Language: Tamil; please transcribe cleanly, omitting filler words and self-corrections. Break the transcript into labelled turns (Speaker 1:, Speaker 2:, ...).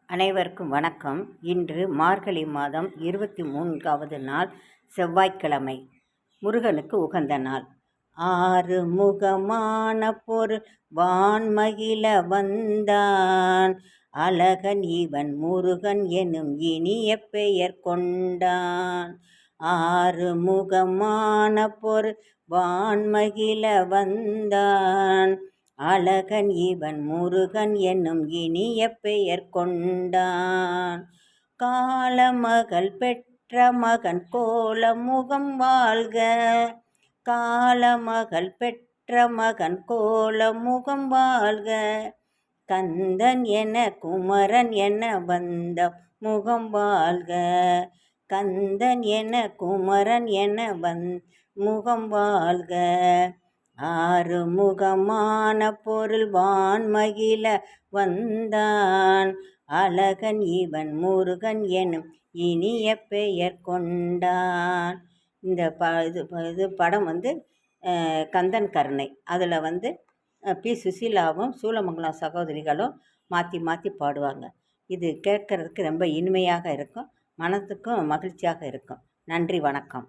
Speaker 1: அனைவருக்கும் வணக்கம். இன்று மார்கழி மாதம் 23வது நாள், செவ்வாய்க்கிழமை. முருகனுக்கு உகந்த நாள். ஆறு முகமான பொருள் வான்மகிழ வந்தான், அழகன் இவன் முருகன் எனும் இனிய பெயர் கொண்டான். ஆறு முகமான பொருள் வான்மகிழ வந்தான், அழகன் இவன் முருகன் என்னும் இனிய பெயர் கொண்டான். காலமகள் பெற்ற மகன் கோல முகம் வாழ்க, காலமகள் பெற்ற மகன் கோல முகம் வாழ்க. கந்தன் என குமரன் என வந்த முகம் வாழ்க, கந்தன் என குமரன் என முகம் வாழ்க. ஆறு முகமான பொருள் வான்மகிழ வந்தான், அழகன் இவன் முருகன் எனும் இனிய பெயர் கொண்டான். இந்த இது படம் கந்தன் கருணை. அதில் பி. சுசீலாவும் சூலமங்கலம் சகோதரிகளும் மாற்றி மாற்றி பாடுவாங்க. இது கேட்கறதுக்கு ரொம்ப இனிமையாக இருக்கும், மனத்துக்கும் மகிழ்ச்சியாக இருக்கும். நன்றி, வணக்கம்.